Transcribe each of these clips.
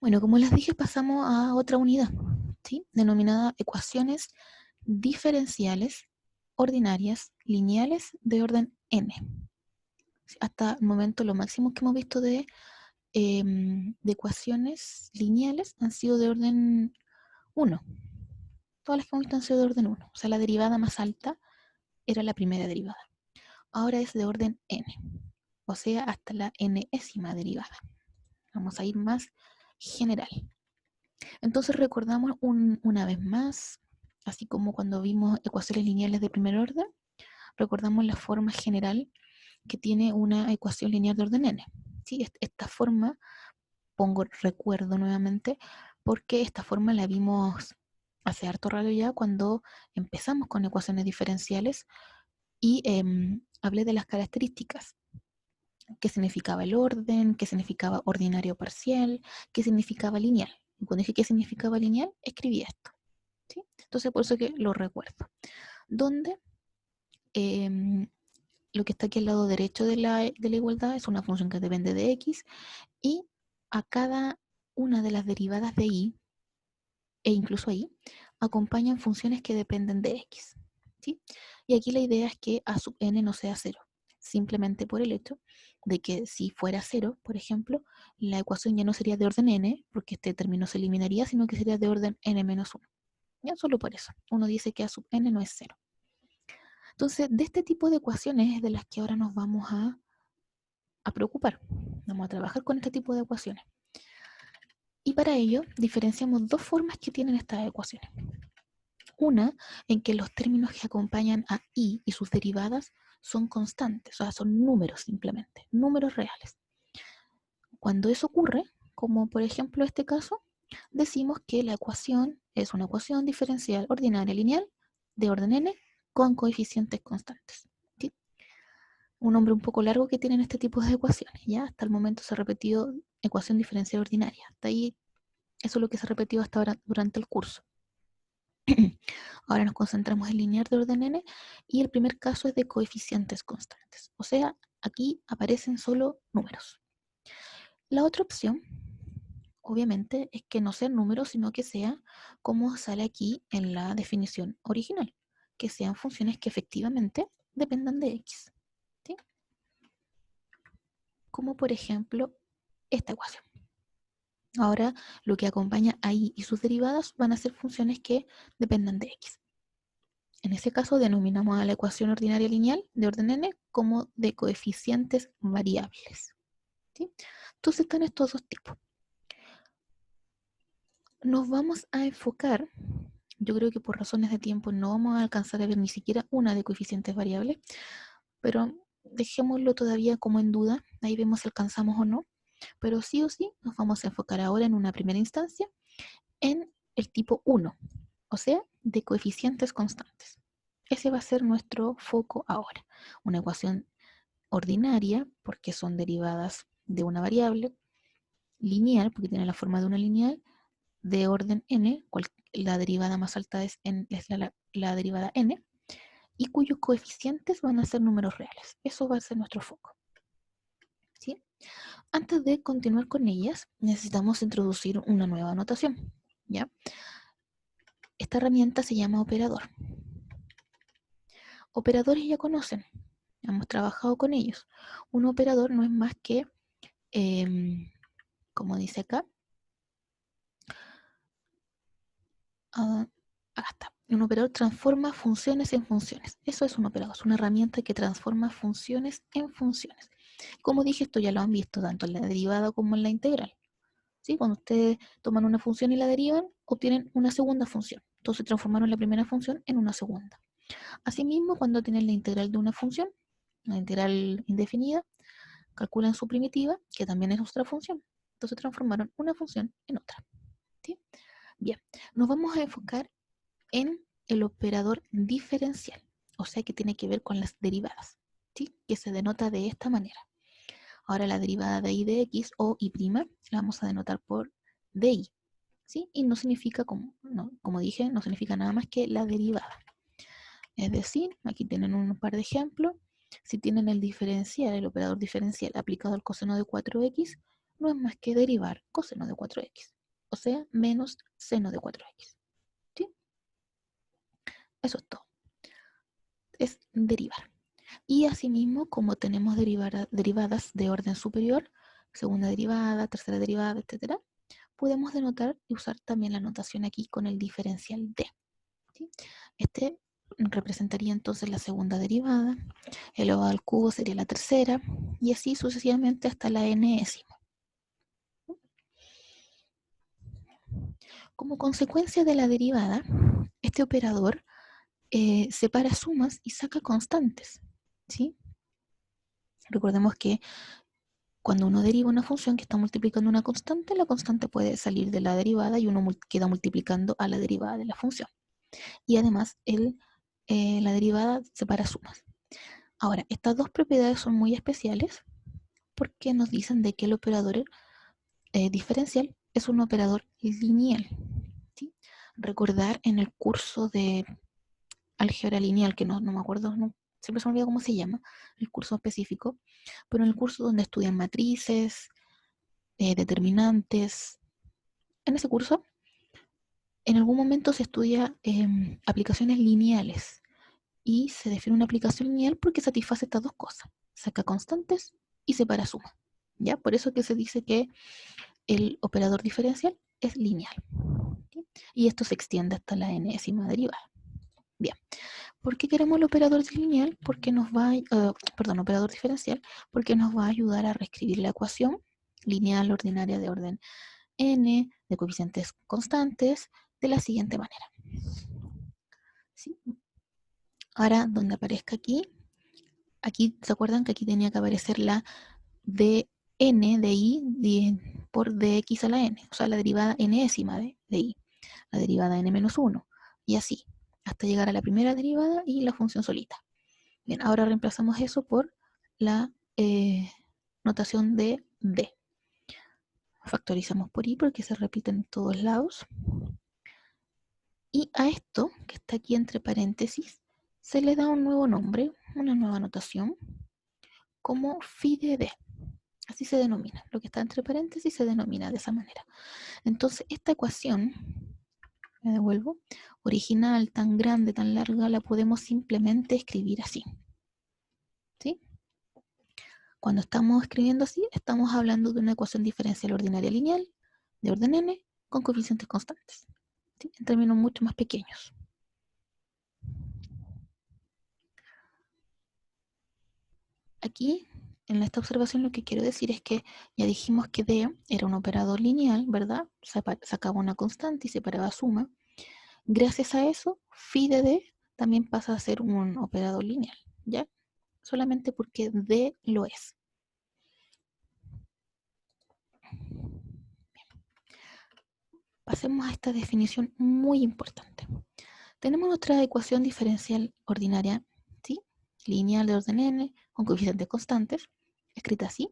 Bueno, como les dije, pasamos a otra unidad, ¿sí? Denominada ecuaciones diferenciales ordinarias lineales de orden n. Hasta el momento lo máximo que hemos visto de ecuaciones lineales han sido de orden 1. Todas las que hemos visto han sido de orden 1. O sea, la derivada más alta era la primera derivada. Ahora es de orden n, o sea, hasta la enésima derivada. Vamos a ir más general. Entonces recordamos una vez más, así como cuando vimos ecuaciones lineales de primer orden, recordamos la forma general que tiene una ecuación lineal de orden n. ¿Sí? Esta forma, recuerdo nuevamente, porque esta forma la vimos hace harto rato ya cuando empezamos con ecuaciones diferenciales y hablé de las características. ¿Qué significaba el orden? ¿Qué significaba ordinario parcial? ¿Qué significaba lineal? Y cuando dije qué significaba lineal, escribí esto. ¿Sí? Entonces, por eso que lo recuerdo. Donde lo que está aquí al lado derecho de la igualdad es una función que depende de x y a cada una de las derivadas de y, e incluso ahí, acompañan funciones que dependen de x. ¿Sí? Y aquí la idea es que a sub n no sea 0, simplemente por el hecho de que si fuera 0, por ejemplo, la ecuación ya no sería de orden n, porque este término se eliminaría, sino que sería de orden n menos 1. Ya solo por eso, uno dice que a sub n no es 0. Entonces, de este tipo de ecuaciones es de las que ahora nos vamos a preocupar. Vamos a trabajar con este tipo de ecuaciones. Y para ello, diferenciamos dos formas que tienen estas ecuaciones. Una, en que los términos que acompañan a y sus derivadas son constantes, o sea, son números simplemente, números reales. Cuando eso ocurre, como por ejemplo este caso, decimos que la ecuación es una ecuación diferencial ordinaria lineal de orden n con coeficientes constantes. ¿Sí? Un nombre un poco largo que tienen este tipo de ecuaciones. Ya hasta el momento se ha repetido ecuación diferencial ordinaria. Hasta ahí, eso es lo que se ha repetido hasta ahora durante el curso. Ahora nos concentramos en lineal de orden n y el primer caso es de coeficientes constantes. O sea, aquí aparecen solo números. La otra opción, obviamente, es que no sean números, sino que sea como sale aquí en la definición original, que sean funciones que efectivamente dependan de x. ¿Sí? Como por ejemplo esta ecuación. Ahora lo que acompaña a y sus derivadas van a ser funciones que dependan de x. En ese caso denominamos a la ecuación ordinaria lineal de orden n como de coeficientes variables. ¿Sí? Entonces están estos dos tipos. Nos vamos a enfocar, yo creo que por razones de tiempo no vamos a alcanzar a ver ni siquiera una de coeficientes variables, pero dejémoslo todavía como en duda, ahí vemos si alcanzamos o no, pero sí o sí nos vamos a enfocar ahora en una primera instancia en el tipo 1, o sea, de coeficientes constantes. Ese va a ser nuestro foco ahora. Una ecuación ordinaria, porque son derivadas de una variable, lineal, porque tiene la forma de una lineal, de orden n, la derivada más alta es la derivada n, y cuyos coeficientes van a ser números reales. Eso va a ser nuestro foco. ¿Sí? Antes de continuar con ellas, necesitamos introducir una nueva notación. ¿Ya? Esta herramienta se llama operador. Operadores ya conocen, hemos trabajado con ellos. Un operador no es más que, como dice acá, hasta un operador transforma funciones en funciones. Eso es un operador, es una herramienta que transforma funciones en funciones. Como dije, esto ya lo han visto tanto en la derivada como en la integral. ¿Sí? Cuando ustedes toman una función y la derivan, obtienen una segunda función. Entonces transformaron la primera función en una segunda. Asimismo, cuando tienen la integral de una función, la integral indefinida, calculan su primitiva, que también es nuestra función. Entonces transformaron una función en otra. ¿Sí? Bien, nos vamos a enfocar en el operador diferencial, o sea que tiene que ver con las derivadas, ¿sí? Que se denota de esta manera. Ahora la derivada de y de x o y' la vamos a denotar por dy, ¿sí? Y no significa, como dije, no significa nada más que la derivada. Es decir, aquí tienen un par de ejemplos. Si tienen el diferencial, el operador diferencial aplicado al coseno de 4x, no es más que derivar coseno de 4x, o sea, menos seno de 4x. ¿Sí? Eso es todo. Es derivar. Y asimismo, como tenemos derivadas de orden superior, segunda derivada, tercera derivada, etc., podemos denotar y usar también la notación aquí con el diferencial d. ¿Sí? Este representaría entonces la segunda derivada, elevado al cubo sería la tercera, y así sucesivamente hasta la enésima. Como consecuencia de la derivada, este operador separa sumas y saca constantes. ¿Sí? Recordemos que cuando uno deriva una función que está multiplicando una constante, la constante puede salir de la derivada y uno queda multiplicando a la derivada de la función. Y además, la derivada separa sumas. Ahora, estas dos propiedades son muy especiales porque nos dicen de que el operador diferencial es un operador lineal. ¿Sí? Recordar en el curso de álgebra lineal, que no me acuerdo, siempre se me olvida cómo se llama, el curso específico, pero en el curso donde estudian matrices, determinantes, en ese curso, en algún momento se estudia aplicaciones lineales y se define una aplicación lineal porque satisface estas dos cosas, saca constantes y separa suma. ¿Ya? Por eso que se dice que el operador diferencial es lineal. ¿Sí? Y esto se extiende hasta la enésima derivada. Bien. ¿Por qué queremos el operador lineal? Porque nos va operador diferencial, porque nos va a ayudar a reescribir la ecuación lineal ordinaria de orden n de coeficientes constantes de la siguiente manera. ¿Sí? Ahora, donde aparezca aquí, ¿se acuerdan que aquí tenía que aparecer la dn de i por dx a la n? O sea, la derivada enésima de i, la derivada n-1, y así, hasta llegar a la primera derivada y la función solita. Bien, ahora reemplazamos eso por la notación de d. Factorizamos por i porque se repite en todos lados. Y a esto, que está aquí entre paréntesis, se le da un nuevo nombre, una nueva notación, como phi de d. Así se denomina. Lo que está entre paréntesis se denomina de esa manera. Entonces, esta ecuación, me devuelvo, original, tan grande, tan larga, la podemos simplemente escribir así. ¿Sí? Cuando estamos escribiendo así, estamos hablando de una ecuación diferencial ordinaria lineal de orden n con coeficientes constantes. ¿Sí? En términos mucho más pequeños. Aquí, en esta observación, lo que quiero decir es que ya dijimos que D era un operador lineal, ¿verdad? Sacaba una constante y separaba suma. Gracias a eso, phi de D también pasa a ser un operador lineal, ¿ya? Solamente porque D lo es. Pasemos a esta definición muy importante. Tenemos nuestra ecuación diferencial ordinaria, ¿sí? Lineal de orden n, con coeficientes constantes, escrita así,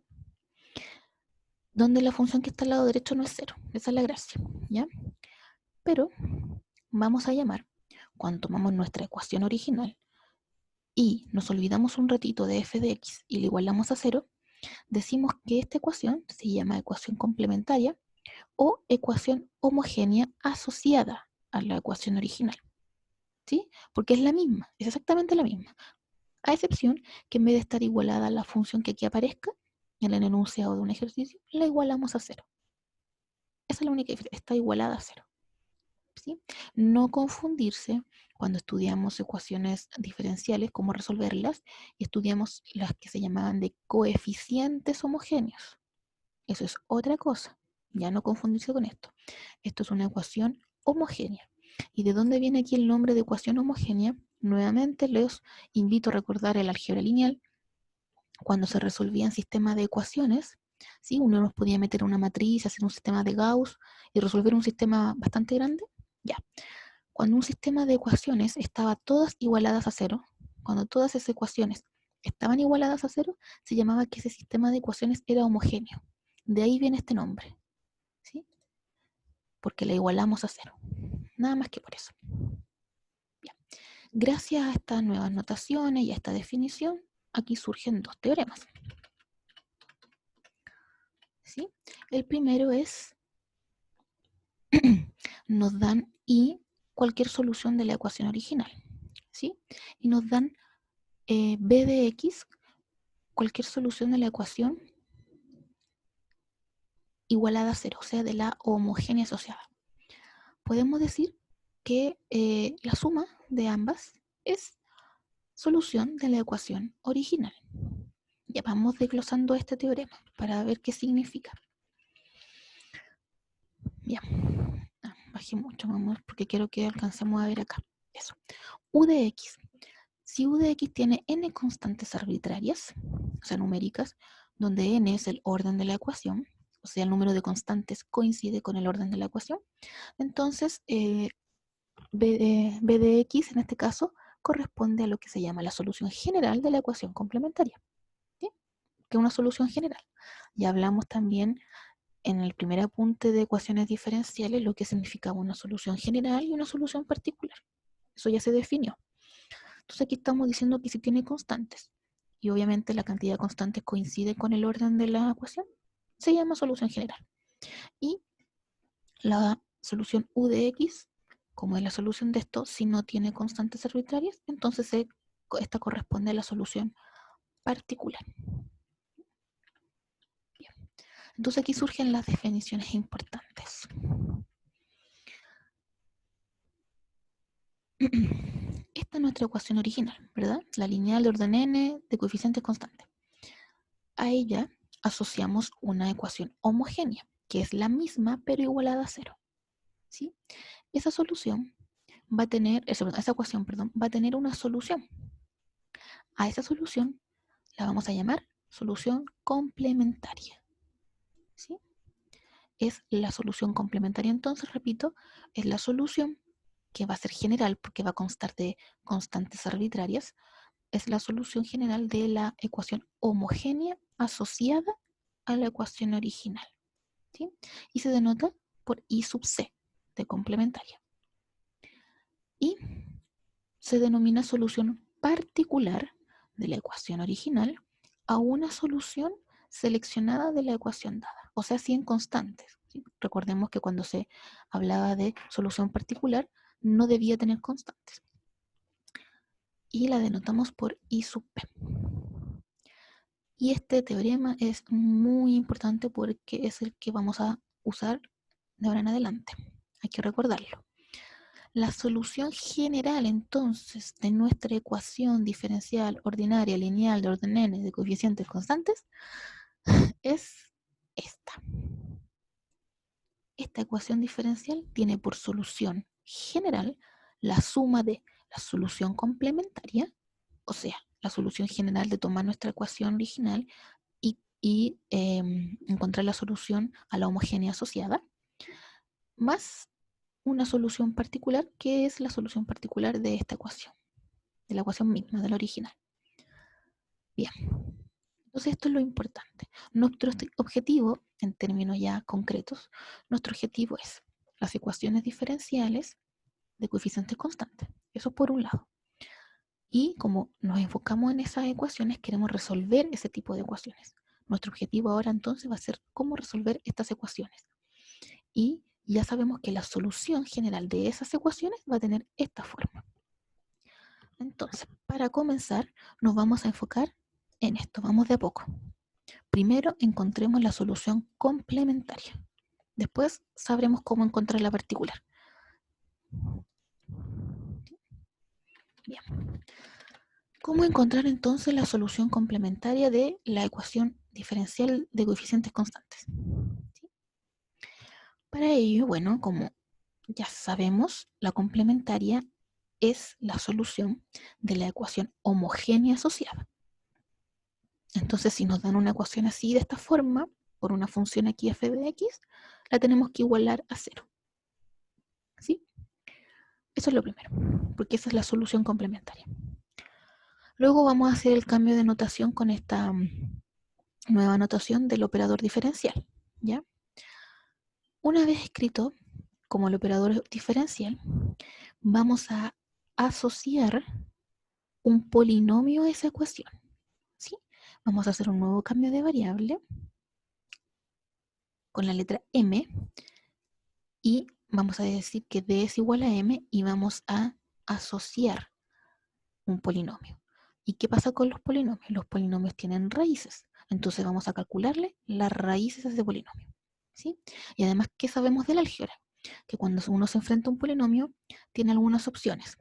donde la función que está al lado derecho no es cero. Esa es la gracia, ¿ya? Pero vamos a llamar, cuando tomamos nuestra ecuación original y nos olvidamos un ratito de f de x y le igualamos a cero, decimos que esta ecuación se llama ecuación complementaria o ecuación homogénea asociada a la ecuación original. ¿Sí? Porque es la misma, es exactamente la misma. A excepción que en vez de estar igualada a la función que aquí aparezca, en el enunciado de un ejercicio, la igualamos a cero. Esa es la única diferencia, está igualada a cero. ¿Sí? No confundirse cuando estudiamos ecuaciones diferenciales, cómo resolverlas, y estudiamos las que se llamaban de coeficientes homogéneos. Eso es otra cosa, ya no confundirse con esto. Esto es una ecuación homogénea. ¿Y de dónde viene aquí el nombre de ecuación homogénea? Nuevamente les invito a recordar el álgebra lineal. Cuando se resolvían sistemas de ecuaciones, ¿sí? Uno nos podía meter una matriz, hacer un sistema de Gauss y resolver un sistema bastante grande. Ya. Cuando un sistema de ecuaciones estaba todas igualadas a cero, cuando todas esas ecuaciones estaban igualadas a cero, se llamaba que ese sistema de ecuaciones era homogéneo. De ahí viene este nombre, ¿sí? Porque la igualamos a cero. Nada más que por eso. Bien. Gracias a estas nuevas notaciones y a esta definición, aquí surgen dos teoremas. ¿sí? El primero es, nos dan y cualquier solución de la ecuación original, ¿sí? Y nos dan b de x, cualquier solución de la ecuación igualada a 0, o sea, de la homogénea asociada. Podemos decir que la suma de ambas es solución de la ecuación original. Ya vamos desglosando este teorema para ver qué significa. Ya, bajé mucho, vamos, porque quiero que alcancemos a ver acá. Eso. U de x. Si U de x tiene n constantes arbitrarias, o sea, numéricas, donde n es el orden de la ecuación, o sea, el número de constantes coincide con el orden de la ecuación, entonces b de x en este caso corresponde a lo que se llama la solución general de la ecuación complementaria, ¿sí? Que es una solución general. Ya hablamos también en el primer apunte de ecuaciones diferenciales lo que significa una solución general y una solución particular. Eso ya se definió. Entonces aquí estamos diciendo que si tiene constantes y obviamente la cantidad de constantes coincide con el orden de la ecuación, se llama solución general. Y la solución U de x, como es la solución de esto, si no tiene constantes arbitrarias, entonces esta corresponde a la solución particular. Bien. Entonces aquí surgen las definiciones importantes. Esta es nuestra ecuación original, ¿verdad? La lineal de orden n de coeficientes constantes. A ella asociamos una ecuación homogénea, que es la misma pero igualada a 0. ¿Sí? Esa solución va a tener, esa ecuación, perdón, va a tener una solución. A esa solución la vamos a llamar solución complementaria. ¿Sí? Es la solución complementaria, entonces, repito, es la solución que va a ser general porque va a constar de constantes arbitrarias, es la solución general de la ecuación homogénea asociada a la ecuación original, ¿sí? Y se denota por I sub C, de complementaria. Y se denomina solución particular de la ecuación original a una solución seleccionada de la ecuación dada, o sea, sin constantes, ¿sí? Recordemos que cuando se hablaba de solución particular, no debía tener constantes. Y la denotamos por I sub P. Y este teorema es muy importante porque es el que vamos a usar de ahora en adelante. Hay que recordarlo. La solución general, entonces, de nuestra ecuación diferencial ordinaria lineal de orden n de coeficientes constantes es esta. Esta ecuación diferencial tiene por solución general la suma de la solución complementaria, o sea, la solución general de tomar nuestra ecuación original y encontrar la solución a la homogénea asociada, más una solución particular, que es la solución particular de esta ecuación, de la ecuación misma, de la original. Bien, entonces esto es lo importante. Nuestro objetivo, en términos ya concretos, nuestro objetivo es las ecuaciones diferenciales de coeficientes constantes. Eso por un lado. Y como nos enfocamos en esas ecuaciones, queremos resolver ese tipo de ecuaciones. Nuestro objetivo ahora entonces va a ser cómo resolver estas ecuaciones. Y ya sabemos que la solución general de esas ecuaciones va a tener esta forma. Entonces, para comenzar, nos vamos a enfocar en esto. Vamos de a poco. Primero encontremos la solución complementaria. Después sabremos cómo encontrar la particular. Bien. ¿Cómo encontrar entonces la solución complementaria de la ecuación diferencial de coeficientes constantes? ¿Sí? Para ello, bueno, como ya sabemos, la complementaria es la solución de la ecuación homogénea asociada. Entonces, si nos dan una ecuación así de esta forma, por una función aquí f de x, la tenemos que igualar a 0. ¿Sí? Eso es lo primero, porque esa es la solución complementaria. Luego vamos a hacer el cambio de notación con esta nueva notación del operador diferencial, ¿ya? Una vez escrito como el operador diferencial, vamos a asociar un polinomio a esa ecuación, ¿sí? Vamos a hacer un nuevo cambio de variable con la letra m y vamos a decir que d es igual a m y vamos a asociar un polinomio. ¿Y qué pasa con los polinomios? Los polinomios tienen raíces. Entonces vamos a calcularle las raíces a ese polinomio. ¿Sí? Y además, ¿qué sabemos del álgebra? Que cuando uno se enfrenta a un polinomio, tiene algunas opciones.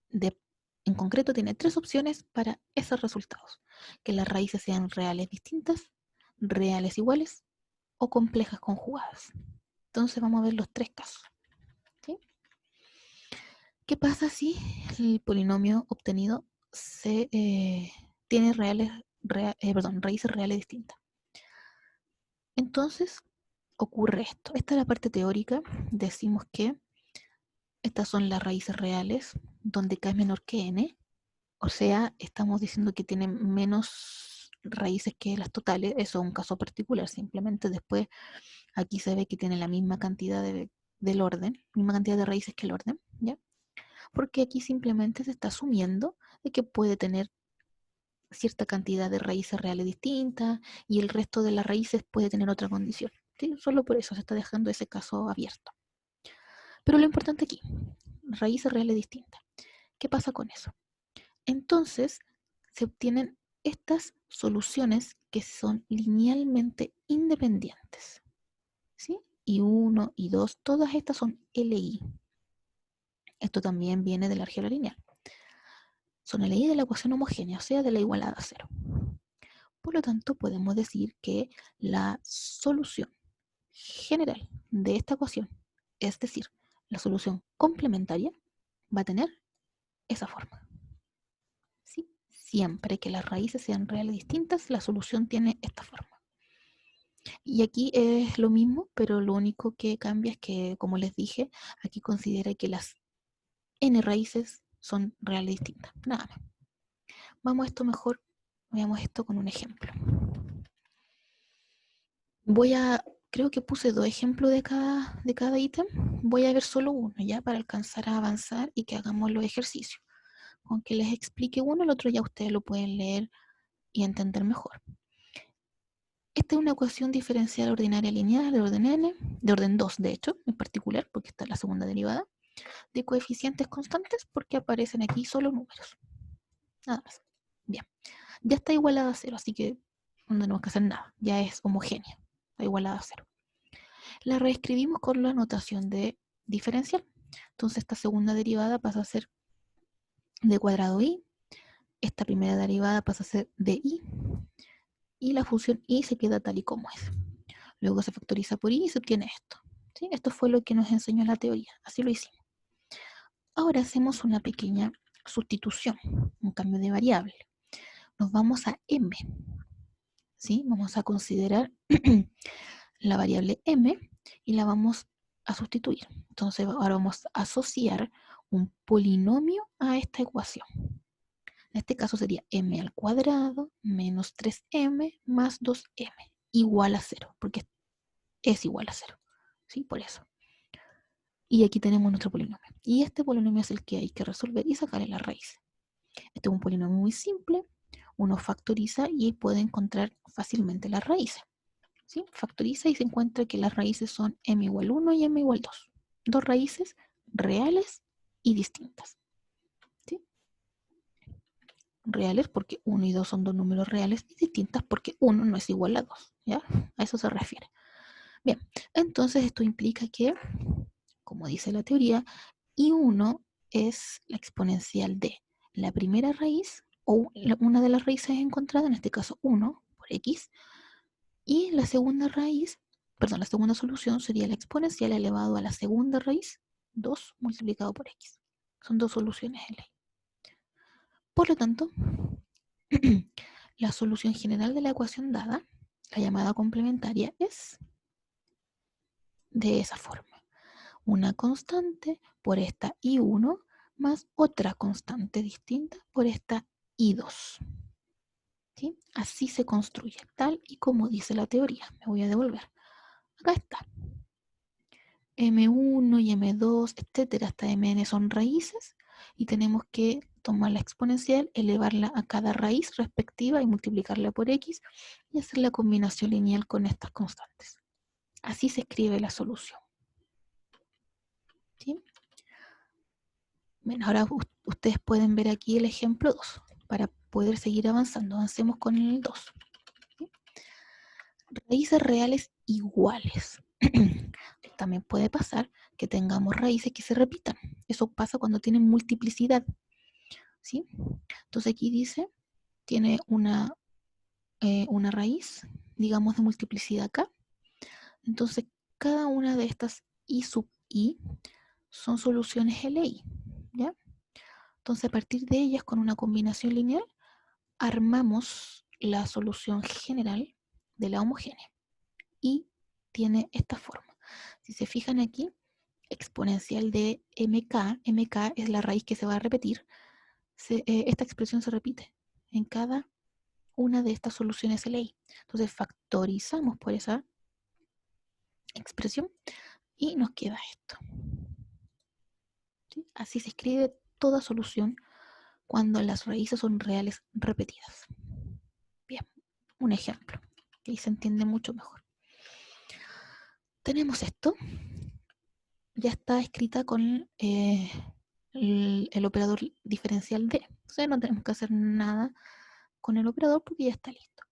En concreto, tiene 3 opciones para esos resultados. Que las raíces sean reales distintas, reales iguales o complejas conjugadas. Entonces vamos a ver los 3 casos. ¿Sí? ¿Qué pasa si el polinomio obtenido tiene raíces reales distintas? Entonces ocurre esto. Esta es la parte teórica. Decimos que estas son las raíces reales donde k es menor que n. O sea, estamos diciendo que tienen menos raíces que las totales. Eso es un caso particular. Simplemente después aquí se ve que tiene la misma cantidad del orden, misma cantidad de raíces que el orden, ¿ya? Porque aquí simplemente se está asumiendo de que puede tener cierta cantidad de raíces reales distintas y el resto de las raíces puede tener otra condición. ¿Sí? Solo por eso se está dejando ese caso abierto. Pero lo importante aquí, raíces reales distintas. ¿Qué pasa con eso? Entonces se obtienen estas soluciones que son linealmente independientes. ¿Sí? Y 1 y 2, todas estas son LI. Esto también viene del álgebra lineal. Son LI de la ecuación homogénea, o sea, de la igualada a cero. Por lo tanto, podemos decir que la solución general de esta ecuación, es decir, la solución complementaria, va a tener esa forma. ¿Sí? Siempre que las raíces sean reales distintas, la solución tiene esta forma. Y aquí es lo mismo, pero lo único que cambia es que, como les dije, aquí considera que las n raíces son reales distintas. Nada más. Vamos a esto mejor, veamos esto con un ejemplo. Creo que puse 2 ejemplos de cada ítem. Voy a ver solo uno, ya, para alcanzar a avanzar y que hagamos los ejercicios. Con que les explique uno, el otro ya ustedes lo pueden leer y entender mejor. Esta es una ecuación diferencial ordinaria lineal de orden n, de orden 2, de hecho, en particular, porque está la segunda derivada, de coeficientes constantes, porque aparecen aquí solo números. Nada más. Bien. Ya está igualada a 0, así que no tenemos que hacer nada. Ya es homogénea. Está igualada a 0. La reescribimos con la notación de diferencial. Entonces esta segunda derivada pasa a ser d cuadrado i, esta primera derivada pasa a ser di, y la función i se queda tal y como es. Luego se factoriza por i y se obtiene esto. ¿Sí? Esto fue lo que nos enseñó la teoría, así lo hicimos. Ahora hacemos una pequeña sustitución, un cambio de variable. Nos vamos a m. ¿Sí? Vamos a considerar la variable m y la vamos a sustituir. Entonces ahora vamos a asociar un polinomio a esta ecuación. En este caso sería m al cuadrado menos 3m más 2m igual a 0, porque es igual a 0. ¿Sí? Por eso. Y aquí tenemos nuestro polinomio. Y este polinomio es el que hay que resolver y sacarle la raíz. Este es un polinomio muy simple. Uno factoriza y puede encontrar fácilmente las raíces. ¿Sí? Factoriza y se encuentra que las raíces son m igual 1 y m igual 2. Dos raíces reales y distintas. ¿Sí? Reales porque 1 y 2 son dos números reales y distintas porque 1 no es igual a 2. ¿Ya? A eso se refiere. Bien, entonces esto implica que, como dice la teoría, I1 es la exponencial de la primera raíz o una de las raíces encontradas, en este caso 1 por x, y la segunda solución sería la exponencial elevado a la segunda raíz, 2 multiplicado por x. Son dos soluciones en ley. Por lo tanto, la solución general de la ecuación dada, la llamada complementaria, es de esa forma. Una constante por esta I1 más otra constante distinta por esta I2. ¿Sí? Así se construye, tal y como dice la teoría. Me voy a devolver. Acá está. M1 y M2, etcétera, hasta Mn son raíces y tenemos que tomar la exponencial, elevarla a cada raíz respectiva y multiplicarla por x y hacer la combinación lineal con estas constantes. Así se escribe la solución. ¿Sí? Bien, ahora ustedes pueden ver aquí el ejemplo 2 para poder seguir avanzando. Avancemos con el 2. ¿Sí? Raíces reales iguales. También puede pasar que tengamos raíces que se repitan. Eso pasa cuando tienen multiplicidad. ¿Sí? Entonces aquí dice, tiene una raíz, digamos, de multiplicidad acá. Entonces, cada una de estas i sub i son soluciones LI. ¿Ya? Entonces, a partir de ellas, con una combinación lineal, armamos la solución general de la homogénea. Y tiene esta forma. Si se fijan aquí, exponencial de mk es la raíz que se va a repetir. Esta expresión se repite en cada una de estas soluciones LI. Entonces factorizamos por esa expresión y nos queda esto. ¿Sí? Así se escribe toda solución cuando las raíces son reales repetidas. Bien, un ejemplo, que ahí se entiende mucho mejor. Tenemos esto, ya está escrita con el operador diferencial D. Entonces no tenemos que hacer nada con el operador porque ya está listo.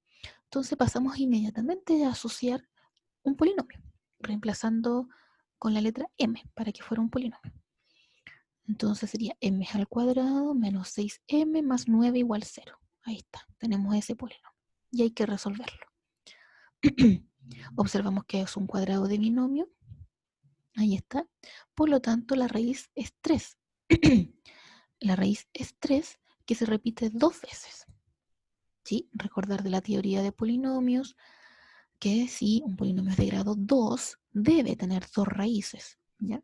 Entonces pasamos inmediatamente a asociar un polinomio, reemplazando con la letra m para que fuera un polinomio. Entonces sería m al cuadrado menos 6m más 9 igual 0. Ahí está, tenemos ese polinomio. Y hay que resolverlo. Observamos que es un cuadrado de binomio. Ahí está. Por lo tanto, la raíz es 3. La raíz es 3 que se repite 2 veces. ¿Sí? Recordar de la teoría de polinomios que si un polinomio es de grado 2, debe tener 2 raíces. ¿Ya?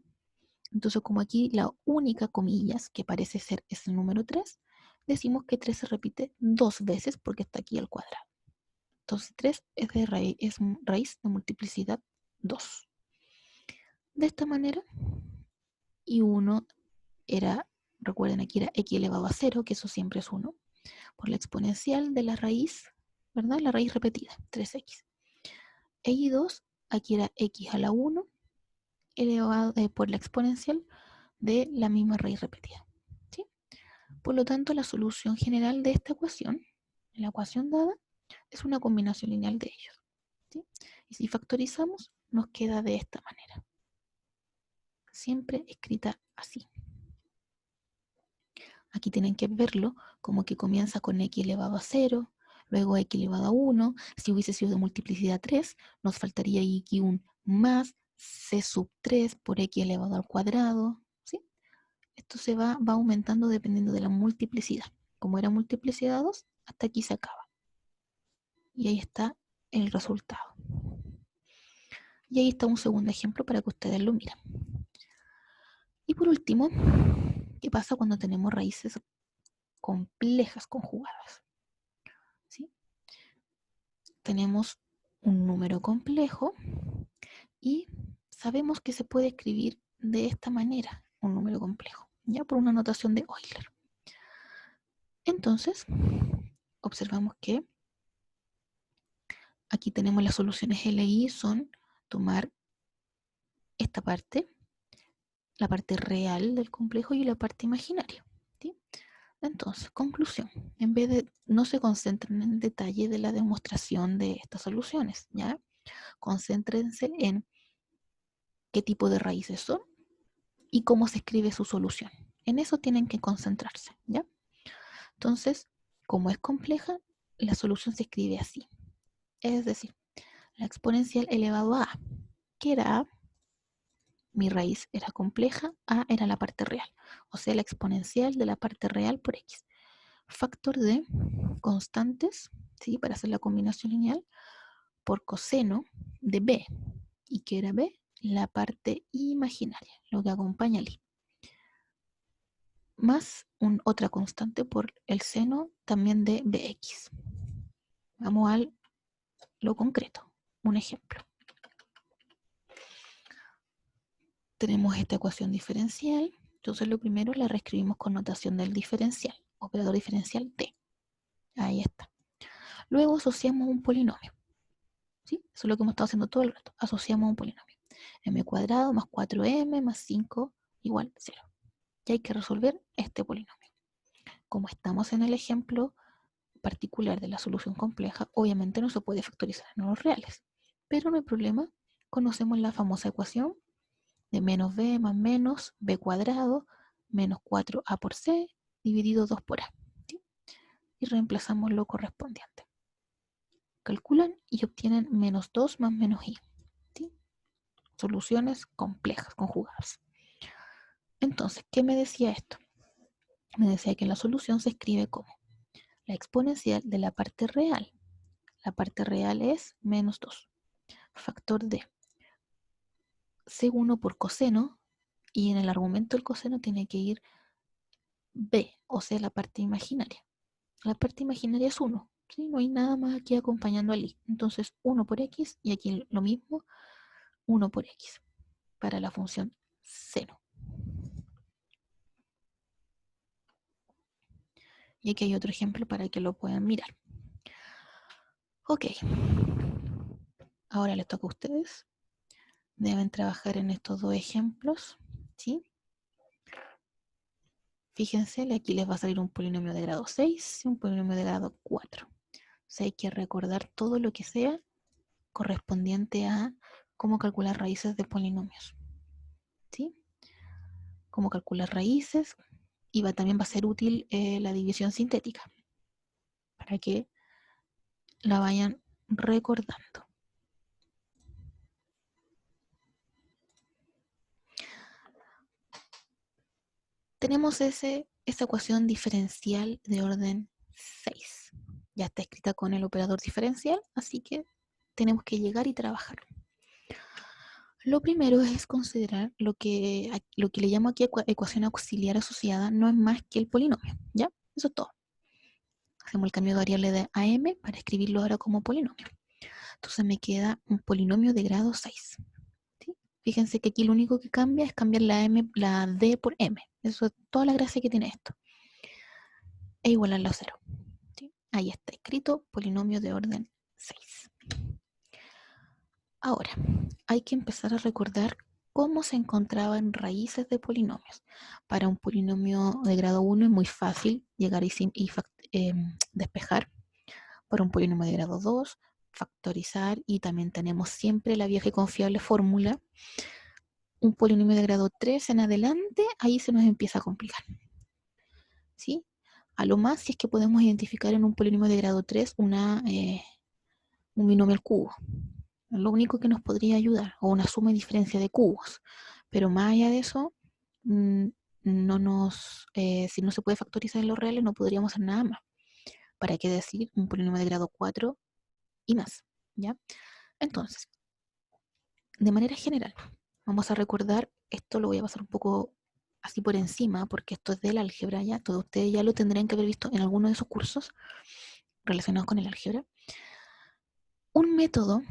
Entonces, como aquí la única comillas que parece ser es el número 3, decimos que 3 se repite 2 veces porque está aquí al cuadrado. Entonces 3 es raíz de multiplicidad 2. De esta manera, y 1 era, recuerden aquí era x elevado a 0, que eso siempre es 1, por la exponencial de la raíz, ¿verdad? La raíz repetida, 3x. Y 2, aquí era x a la 1, elevado por la exponencial de la misma raíz repetida. ¿Sí? Por lo tanto, la solución general de esta ecuación, la ecuación dada, es una combinación lineal de ellos. ¿Sí? Y si factorizamos, nos queda de esta manera. Siempre escrita así. Aquí tienen que verlo como que comienza con x elevado a 0, luego x elevado a 1. Si hubiese sido de multiplicidad 3, nos faltaría x1 más c sub 3 por x elevado al cuadrado. ¿Sí? Esto se va aumentando dependiendo de la multiplicidad. Como era multiplicidad 2, hasta aquí se acaba. Y ahí está el resultado. Y ahí está un segundo ejemplo para que ustedes lo miren. Y por último, ¿qué pasa cuando tenemos raíces complejas conjugadas? ¿Sí? Tenemos un número complejo y sabemos que se puede escribir de esta manera, un número complejo, ya por una notación de Euler. Entonces, observamos que aquí tenemos las soluciones LI, son tomar esta parte, la parte real del complejo y la parte imaginaria. ¿Sí? Entonces, conclusión, en vez de, no se concentren en el detalle de la demostración de estas soluciones, ¿ya? Concéntrense en qué tipo de raíces son y cómo se escribe su solución. En eso tienen que concentrarse, ¿ya? Entonces, como es compleja, la solución se escribe así. Es decir, la exponencial elevado a A. ¿Qué era A? Mi raíz era compleja, A era la parte real. O sea, la exponencial de la parte real por X. Factor de constantes, ¿sí? Para hacer la combinación lineal, por coseno de B. ¿Y qué era B? La parte imaginaria, lo que acompaña al I. Más otra constante por el seno también de Bx. Vamos a lo concreto, un ejemplo. Tenemos esta ecuación diferencial Entonces lo primero la reescribimos con notación del diferencial, operador diferencial t. Ahí está. Luego asociamos un polinomio. ¿Sí? Eso es lo que hemos estado haciendo todo el rato. Asociamos un polinomio. M cuadrado más 4m más 5 igual 0. Y hay que resolver este polinomio. Como estamos en el ejemplo particular de la solución compleja, obviamente no se puede factorizar en números reales. Pero no hay problema. Conocemos la famosa ecuación de menos b más menos b cuadrado menos 4a por c dividido 2 por a. ¿Sí? Y reemplazamos lo correspondiente. Calculan y obtienen menos 2 más menos i. ¿Sí? Soluciones complejas, conjugadas. Entonces, ¿qué me decía esto? Me decía que la solución se escribe como la exponencial de la parte real. La parte real es menos 2. Factor de C1 por coseno, y en el argumento del coseno tiene que ir b, o sea, la parte imaginaria. La parte imaginaria es 1. ¿Sí? No hay nada más aquí acompañando al i. Entonces, 1 por x, y aquí lo mismo, 1 por x, para la función seno. Y aquí hay otro ejemplo para que lo puedan mirar. Ok. Ahora les toca a ustedes. Deben trabajar en estos dos ejemplos. ¿Sí? Fíjense, aquí les va a salir un polinomio de grado 6 y un polinomio de grado 4. O sea, hay que recordar todo lo que sea correspondiente a cómo calcular raíces de polinomios. ¿Sí? Cómo calcular raíces, y también va a ser útil la división sintética, para que la vayan recordando. Tenemos esa ecuación diferencial de orden 6. Ya está escrita con el operador diferencial, así que tenemos que llegar y trabajar. Lo primero es considerar lo que le llamo aquí ecuación auxiliar asociada, no es más que el polinomio, ¿ya? Eso es todo. Hacemos el cambio de variable de a m para escribirlo ahora como polinomio. Entonces me queda un polinomio de grado 6. ¿Sí? Fíjense que aquí lo único que cambia es cambiar la d por m. Eso es toda la gracia que tiene esto. E igualarlo a 0. ¿Sí? Ahí está escrito, polinomio de orden 6. Ahora, hay que empezar a recordar cómo se encontraban raíces de polinomios. Para un polinomio de grado 1 es muy fácil llegar y despejar. Para un polinomio de grado 2, factorizar, y también tenemos siempre la vieja y confiable fórmula. Un polinomio de grado 3 en adelante, ahí se nos empieza a complicar. ¿Sí? A lo más, si es que podemos identificar en un polinomio de grado 3 un binomio al cubo. Lo único que nos podría ayudar, o una suma y diferencia de cubos. Pero más allá de eso, si no se puede factorizar en los reales, no podríamos hacer nada más. ¿Para qué decir un polinomio de grado 4 y más? ¿Ya? Entonces, de manera general, vamos a recordar, esto lo voy a pasar un poco así por encima, porque esto es del álgebra, ya todos ustedes ya lo tendrían que haber visto en alguno de esos cursos relacionados con el álgebra. Un método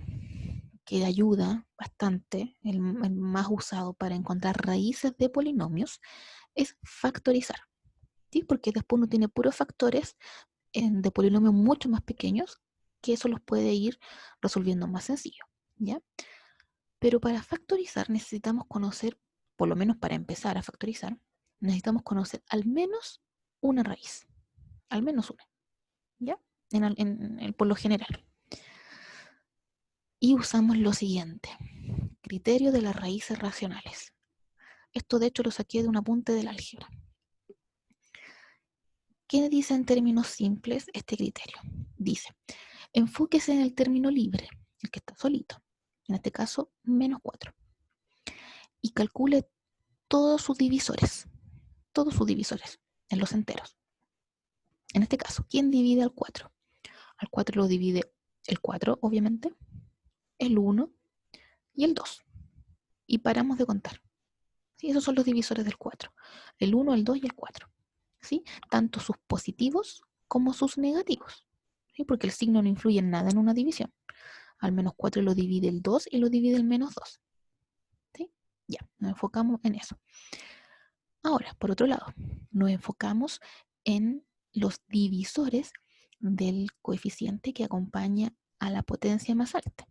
que ayuda bastante, el más usado para encontrar raíces de polinomios, es factorizar. ¿Sí? Porque después uno tiene puros factores de polinomios mucho más pequeños, que eso los puede ir resolviendo más sencillo. ¿Ya? Pero para factorizar necesitamos conocer, por lo menos para empezar a factorizar, necesitamos conocer al menos una raíz. Al menos una. ¿Ya? Por lo general. Y usamos lo siguiente. Criterio de las raíces racionales. Esto de hecho lo saqué de un apunte del álgebra. ¿Qué dice en términos simples este criterio? Dice, enfóquese en el término libre, el que está solito. En este caso, menos 4. Y calcule todos sus divisores en los enteros. En este caso, ¿quién divide al 4? Al 4 lo divide el 4, obviamente, el 1 y el 2. Y paramos de contar. ¿Sí? Esos son los divisores del 4. El 1, el 2 y el 4. ¿Sí? Tanto sus positivos como sus negativos. ¿Sí? Porque el signo no influye en nada en una división. Al menos 4 lo divide el 2 y lo divide el menos 2. ¿Sí? Ya, nos enfocamos en eso. Ahora, por otro lado, nos enfocamos en los divisores del coeficiente que acompaña a la potencia más alta.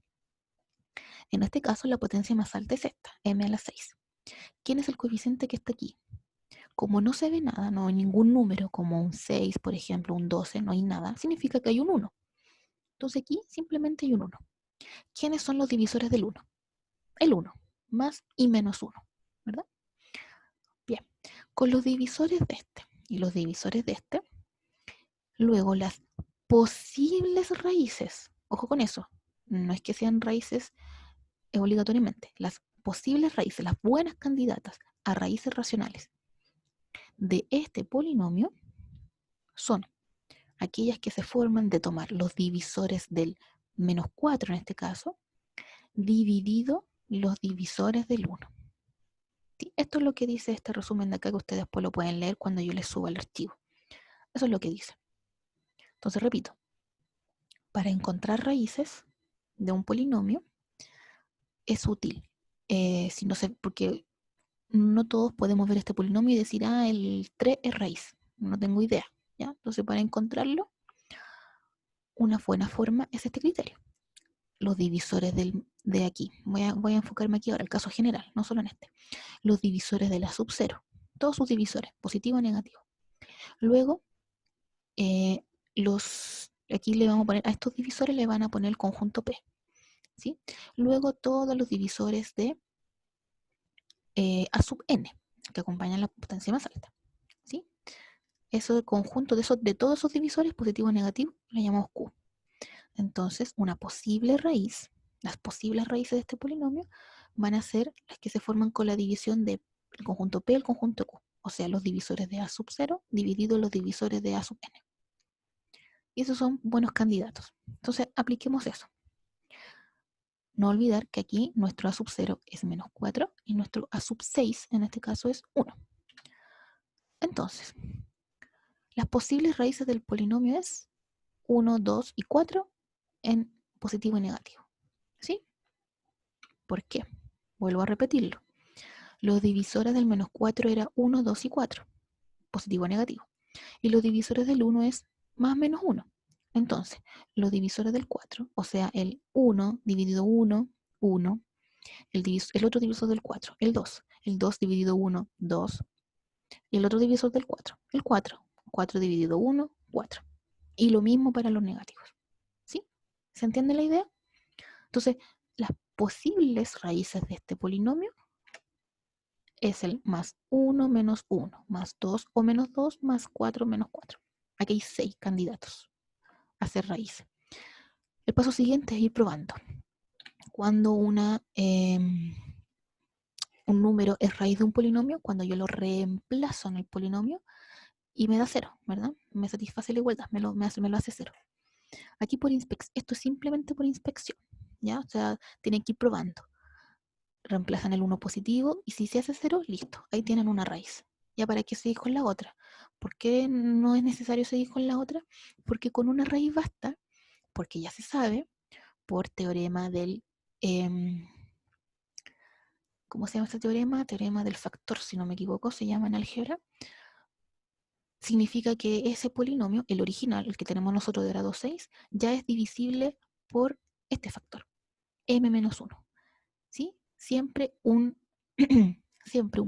En este caso, la potencia más alta es esta, m a la 6. ¿Quién es el coeficiente que está aquí? Como no se ve nada, no hay ningún número, como un 6, por ejemplo, un 12, no hay nada, significa que hay un 1. Entonces aquí simplemente hay un 1. ¿Quiénes son los divisores del 1? El 1, más y menos 1, ¿verdad? Bien, con los divisores de este y los divisores de este, luego las posibles raíces, ojo con eso, no es que sean raíces obligatoriamente, las posibles raíces, las buenas candidatas a raíces racionales de este polinomio son aquellas que se forman de tomar los divisores del menos 4 en este caso, dividido los divisores del 1. ¿Sí? Esto es lo que dice este resumen de acá, que ustedes después lo pueden leer cuando yo les suba el archivo. Eso es lo que dice. Entonces, repito, para encontrar raíces de un polinomio es útil. Si no sé, porque no todos podemos ver este polinomio y decir, el 3 es raíz. No tengo idea. ¿Ya? Entonces, para encontrarlo, una buena forma es este criterio. Los divisores de aquí. Voy a enfocarme aquí ahora, el caso general, no solo en este. Los divisores de la sub 0. Todos sus divisores, positivo o negativo. Luego, aquí le vamos a poner, a estos divisores le van a poner el conjunto P. ¿Sí? Luego todos los divisores de A sub n, que acompañan la potencia más alta. ¿Sí? Eso del conjunto de todos esos divisores, positivo o negativo, le llamamos Q. Entonces, una posible raíz, las posibles raíces de este polinomio van a ser las que se forman con la división del conjunto P al conjunto Q. O sea, los divisores de A sub 0 divididos los divisores de A sub n. Y esos son buenos candidatos. Entonces, apliquemos eso. No olvidar que aquí nuestro A sub 0 es menos 4 y nuestro A sub 6 en este caso es 1. Entonces, las posibles raíces del polinomio es 1, 2 y 4 en positivo y negativo. ¿Sí? ¿Por qué? Vuelvo a repetirlo. Los divisores del menos 4 era 1, 2 y 4, positivo o negativo. Y los divisores del 1 es más menos 1. Entonces, los divisores del 4, o sea, el 1 dividido 1, 1. El otro divisor del 4, el 2. El 2 dividido 1, 2. Y el otro divisor del 4, el 4. 4 dividido 1, 4. Y lo mismo para los negativos. ¿Sí? ¿Se entiende la idea? Entonces, las posibles raíces de este polinomio es el más 1 menos 1, más 2 o menos 2, más 4 menos 4. Aquí hay 6 candidatos a hacer raíces. El paso siguiente es ir probando. Cuando un número es raíz de un polinomio, cuando yo lo reemplazo en el polinomio y me da 0, ¿verdad? Me satisface la igualdad, me lo hace 0. Aquí esto es simplemente por inspección, ¿ya? O sea, tienen que ir probando. Reemplazan el 1 positivo y si se hace 0, listo, ahí tienen una raíz. ¿Ya para qué seguir con la otra? ¿Por qué no es necesario seguir con la otra? Porque con una raíz basta, porque ya se sabe, por teorema del... ¿cómo se llama este teorema? Teorema del factor, si no me equivoco, se llama en álgebra. Significa que ese polinomio, el original, el que tenemos nosotros de grado 6, ya es divisible por este factor, m-1. ¿Sí? Siempre un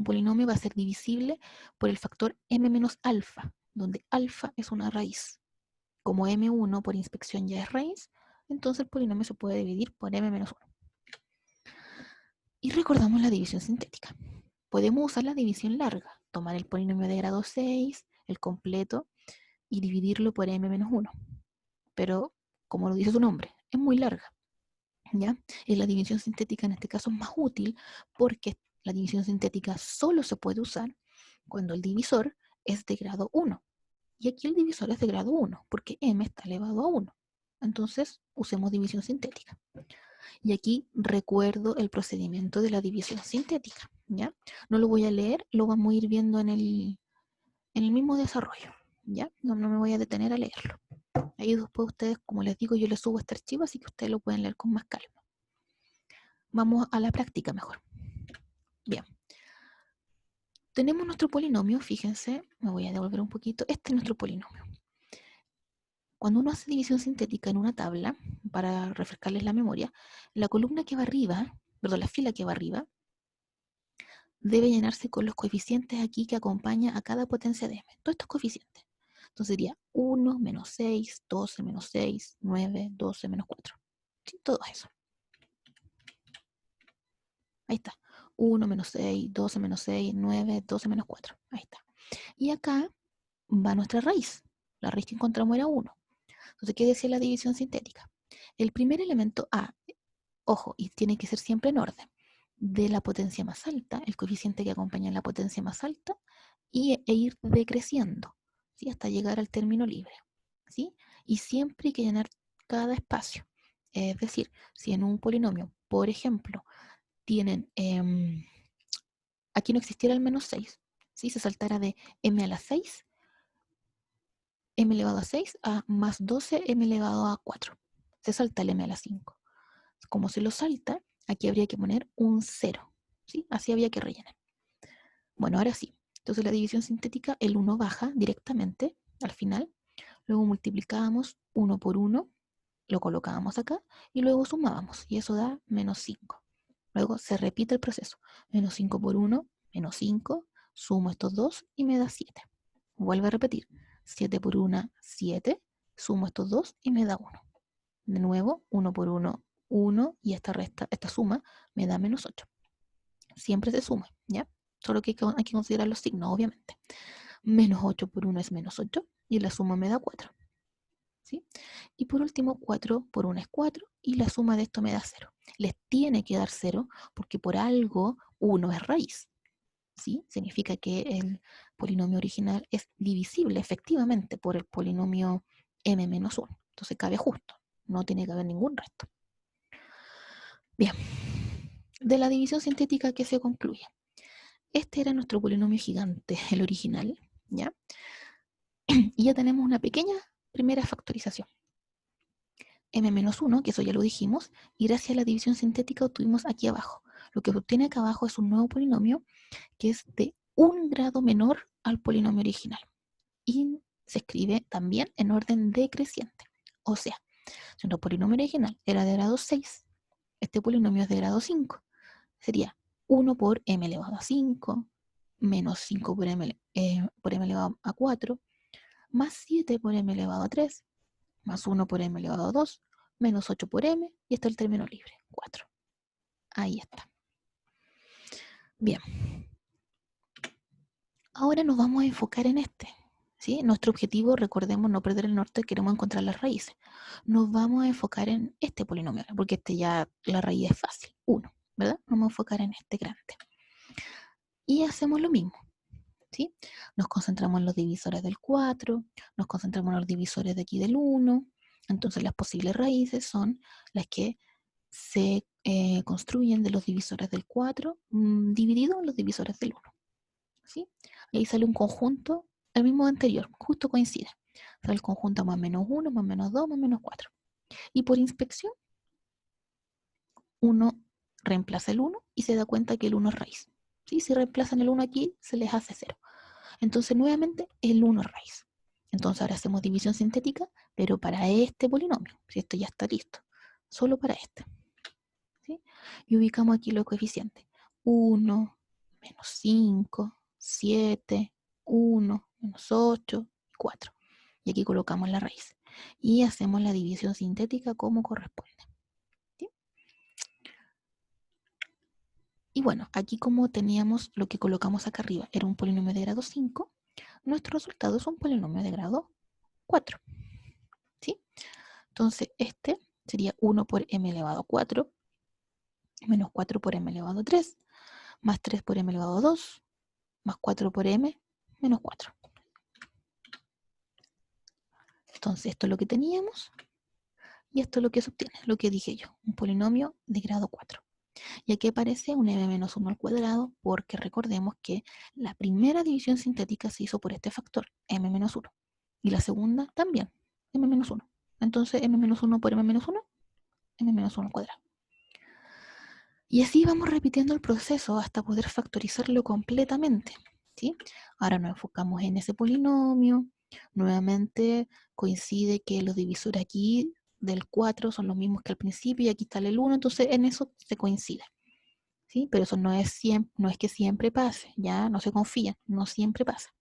polinomio va a ser divisible por el factor m menos alfa, donde alfa es una raíz. Como m1 por inspección ya es raíz, entonces el polinomio se puede dividir por m menos 1. Y recordamos la división sintética. Podemos usar la división larga, tomar el polinomio de grado 6, el completo, y dividirlo por m menos 1. Pero, como lo dice su nombre, es muy larga. ¿Ya? Y la división sintética en este caso es más útil porque la división sintética solo se puede usar cuando el divisor es de grado 1. Y aquí el divisor es de grado 1 porque m está elevado a 1. Entonces, usemos división sintética. Y aquí recuerdo el procedimiento de la división sintética. ¿Ya? No lo voy a leer, lo vamos a ir viendo en el mismo desarrollo. ¿Ya? No me voy a detener a leerlo. Ahí después ustedes, como les digo, yo les subo este archivo, así que ustedes lo pueden leer con más calma. Vamos a la práctica mejor. Bien. tenemos nuestro polinomio, fíjense, me voy a devolver un poquito, este es nuestro polinomio. Cuando uno hace división sintética en una tabla, para refrescarles la memoria, la columna que va arriba, perdón, la fila que va arriba, debe llenarse con los coeficientes aquí que acompaña a cada potencia de m. Todos estos coeficientes. Entonces sería 1, menos 6, 12, menos 6, 9, 12, menos 4. ¿Sí? Todo eso. Ahí está. 1, menos 6, 12, menos 6, 9, 12, menos 4. Ahí está. Y acá va nuestra raíz. La raíz que encontramos era 1. Entonces, ¿qué decía la división sintética? El primer elemento A, ojo, y tiene que ser siempre en orden, de la potencia más alta, el coeficiente que acompaña a la potencia más alta, e ir decreciendo, ¿sí? Hasta llegar al término libre, ¿sí? Y siempre hay que llenar cada espacio. Es decir, si en un polinomio, por ejemplo, tienen, aquí no existiera el menos 6, ¿sí? Se saltara de m a la 6, m elevado a 6 a más 12 m elevado a 4. Se salta el m a la 5. Como se lo salta, aquí habría que poner un 0, ¿sí? Así había que rellenar. Bueno, ahora sí. Entonces la división sintética, el 1 baja directamente al final. Luego multiplicábamos 1 por 1, lo colocábamos acá y luego sumábamos y eso da menos 5. Luego se repite el proceso. Menos 5 por 1, menos 5, sumo estos dos y me da 7. Vuelve a repetir. 7 por 1, 7, sumo estos dos y me da 1. De nuevo, 1 por 1, 1 y esta suma me da menos 8. Siempre se suma, ¿ya? Solo que hay que considerar los signos, obviamente. Menos 8 por 1 es menos 8 y la suma me da 4. ¿Sí? Y por último, 4 por 1 es 4 y la suma de esto me da 0. Les tiene que dar 0 porque por algo 1 es raíz. ¿Sí? Significa que el polinomio original es divisible efectivamente por el polinomio m menos 1. Entonces cabe justo, no tiene que haber ningún resto. Bien, de la división sintética que se concluye. Este era nuestro polinomio gigante, el original, ¿ya? Y ya tenemos una pequeña primera factorización. m-1, que eso ya lo dijimos, y gracias a la división sintética obtuvimos aquí abajo. Lo que se obtiene acá abajo es un nuevo polinomio que es de un grado menor al polinomio original. Y se escribe también en orden decreciente. O sea, si nuestro polinomio original era de grado 6, este polinomio es de grado 5. Sería 1 por m elevado a 5, menos 5 por m elevado a 4, más 7 por m elevado a 3, más 1 por m elevado a 2, menos 8 por m, y está el término libre, 4. Ahí está. Bien. Ahora nos vamos a enfocar en este. ¿Sí? Nuestro objetivo, recordemos, no perder el norte, queremos encontrar las raíces. Nos vamos a enfocar en este polinomio, porque este ya, la raíz es fácil, 1, ¿verdad? Vamos a enfocar en este grande. Y hacemos lo mismo. ¿Sí? Nos concentramos en los divisores del 4, nos concentramos en los divisores de aquí del 1, entonces las posibles raíces son las que se construyen de los divisores del 4 dividido en los divisores del 1. ¿Sí? Ahí sale un conjunto, el mismo anterior, justo coincide. Sale el conjunto más menos 1, más menos 2, más menos 4. Y por inspección, uno reemplaza el 1 y se da cuenta que el 1 es raíz. ¿Sí? Si reemplazan el 1 aquí, se les hace 0. Entonces, nuevamente, el 1 es raíz. Entonces, ahora hacemos división sintética, pero para este polinomio. Si esto ya está listo. Solo para este. ¿Sí? Y ubicamos aquí los coeficientes. 1, menos 5, 7, 1, menos 8, 4. Y aquí colocamos la raíz. Y hacemos la división sintética como corresponde. ¿Sí? Y bueno, aquí como teníamos lo que colocamos acá arriba, era un polinomio de grado 5, nuestro resultado es un polinomio de grado 4. ¿Sí? Entonces, este sería 1 por m elevado a 4, menos 4 por m elevado a 3, más 3 por m elevado a 2, más 4 por m, menos 4. Entonces, esto es lo que teníamos, y esto es lo que se obtiene, lo que dije yo, un polinomio de grado 4. Y aquí aparece un m menos 1 al cuadrado, porque recordemos que la primera división sintética se hizo por este factor, m menos 1, y la segunda también, m menos 1. Entonces, m menos 1 por m menos 1, m menos 1 al cuadrado. Y así vamos repitiendo el proceso hasta poder factorizarlo completamente. ¿sí? Ahora nos enfocamos en ese polinomio. Nuevamente coincide que los divisores aquí del 4 son los mismos que al principio y aquí está el 1, entonces en eso se coincide. ¿Sí? Pero eso no es que siempre pase, ya no se confían, no siempre pasa.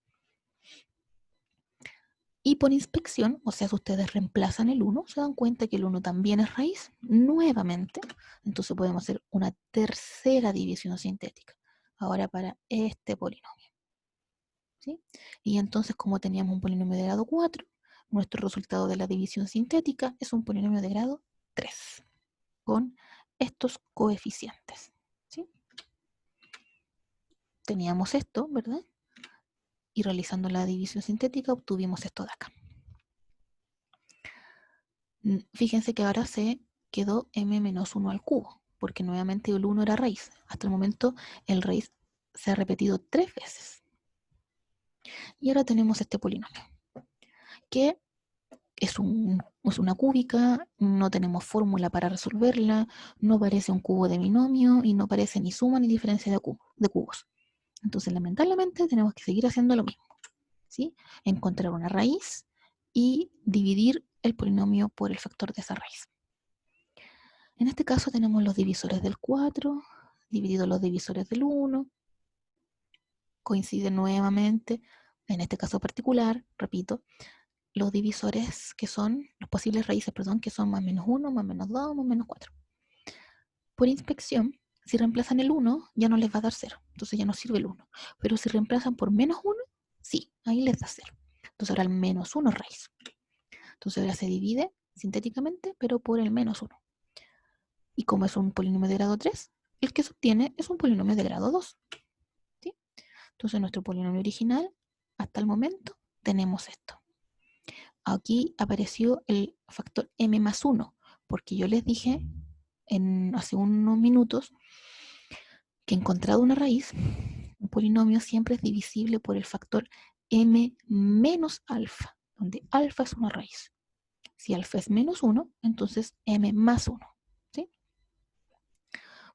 Y por inspección, o sea, si ustedes reemplazan el 1, se dan cuenta que el 1 también es raíz, nuevamente. Entonces podemos hacer una tercera división sintética, ahora para este polinomio. ¿Sí? Y entonces, como teníamos un polinomio de grado 4, nuestro resultado de la división sintética es un polinomio de grado 3, con estos coeficientes. ¿Sí? Teníamos esto, ¿verdad? Y realizando la división sintética obtuvimos esto de acá. Fíjense que ahora se quedó m-1 al cubo, porque nuevamente el 1 era raíz. Hasta el momento el raíz se ha repetido 3 veces. Y ahora tenemos este polinomio, que es una cúbica, no tenemos fórmula para resolverla, no parece un cubo de binomio y no parece ni suma ni diferencia de cubos. Entonces, lamentablemente, tenemos que seguir haciendo lo mismo, ¿sí? Encontrar una raíz y dividir el polinomio por el factor de esa raíz. En este caso tenemos los divisores del 4, dividido los divisores del 1, coincide nuevamente, en este caso particular, repito, los divisores que son, los posibles raíces, perdón, que son más menos 1, más menos 2, más menos 4. Por inspección, si reemplazan el 1, ya no les va a dar 0, entonces ya no sirve el 1. Pero si reemplazan por menos 1, sí, ahí les da 0. Entonces ahora el menos 1 es raíz. Entonces ahora se divide sintéticamente, pero por el menos 1. Y como es un polinomio de grado 3, el que se obtiene es un polinomio de grado 2. ¿Sí? Entonces nuestro polinomio original, hasta el momento, tenemos esto. Aquí apareció el factor m más 1, porque yo les dije hace unos minutos que encontrado una raíz, un polinomio siempre es divisible por el factor m menos alfa, donde alfa es una raíz. Si alfa es menos 1, entonces m más 1. ¿Sí?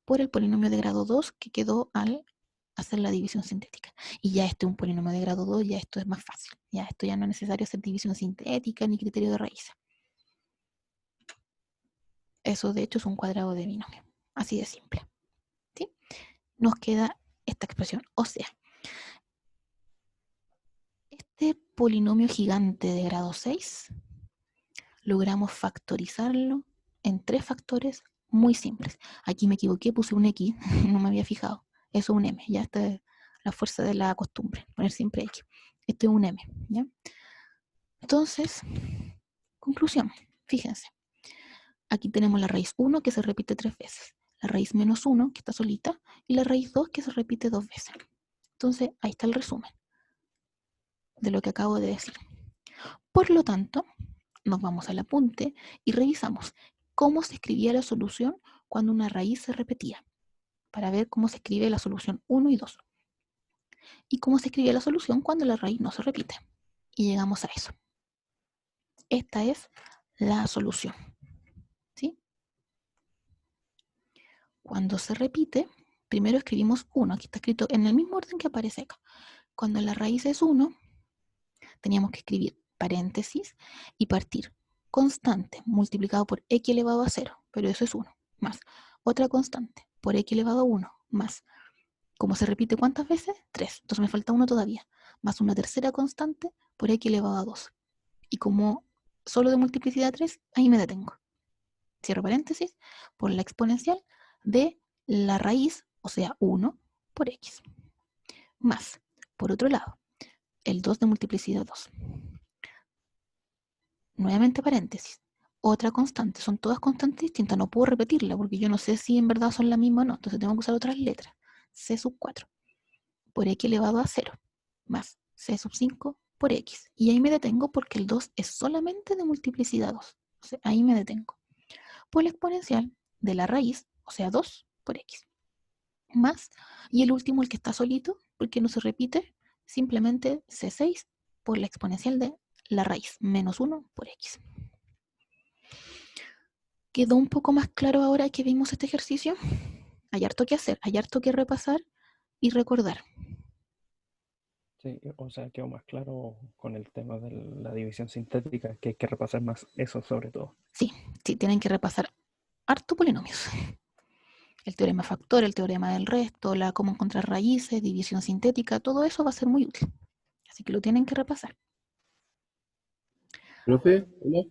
Por el polinomio de grado 2 que quedó al hacer la división sintética. Y ya este es un polinomio de grado 2, ya esto es más fácil. Ya esto ya no es necesario hacer división sintética ni criterio de raíces. Eso de hecho es un cuadrado de binomio. Así de simple. ¿Sí? Nos queda esta expresión. O sea, este polinomio gigante de grado 6 logramos factorizarlo en 3 factores muy simples. Aquí me equivoqué, puse un X, no me había fijado. Eso es un M, ya está la fuerza de la costumbre, poner siempre X. Esto es un M, ¿ya? Entonces, conclusión, fíjense. Aquí tenemos la raíz 1 que se repite 3 veces, la raíz menos 1 que está solita y la raíz 2 que se repite 2 veces. Entonces, ahí está el resumen de lo que acabo de decir. Por lo tanto, nos vamos al apunte y revisamos cómo se escribía la solución cuando una raíz se repetía, para ver cómo se escribe la solución 1 y 2. Y cómo se escribía la solución cuando la raíz no se repite. Y llegamos a eso. Esta es la solución. ¿Sí? Cuando se repite, primero escribimos 1. Aquí está escrito en el mismo orden que aparece acá. Cuando la raíz es 1, teníamos que escribir paréntesis y partir constante multiplicado por x elevado a 0, pero eso es 1, más otra constante por x elevado a 1, más, como se repite cuántas veces, 3, entonces me falta 1 todavía, más una tercera constante por x elevado a 2. Y como solo de multiplicidad 3, ahí me detengo. Cierro paréntesis, por la exponencial de la raíz, o sea 1 por x. Más, por otro lado, el 2 de multiplicidad 2. Nuevamente paréntesis, otra constante, son todas constantes distintas, no puedo repetirla porque yo no sé si en verdad son la misma o no, entonces tengo que usar otras letras. C sub 4 por x elevado a 0 más C sub 5 por x. Y ahí me detengo porque el 2 es solamente de multiplicidad 2. O sea, ahí me detengo. Por la exponencial de la raíz, o sea 2 por x. Más, y el último, el que está solito, porque no se repite, simplemente C6 por la exponencial de la raíz, menos 1 por x. ¿Quedó un poco más claro ahora que vimos este ejercicio? Hay harto que hacer, hay harto que repasar y recordar. Sí, o sea, quedó más claro con el tema de la división sintética, que hay que repasar más eso sobre todo. Sí, sí, tienen que repasar harto polinomios. El teorema factor, el teorema del resto, la cómo encontrar raíces, división sintética, todo eso va a ser muy útil. Así que lo tienen que repasar. Profe, hola.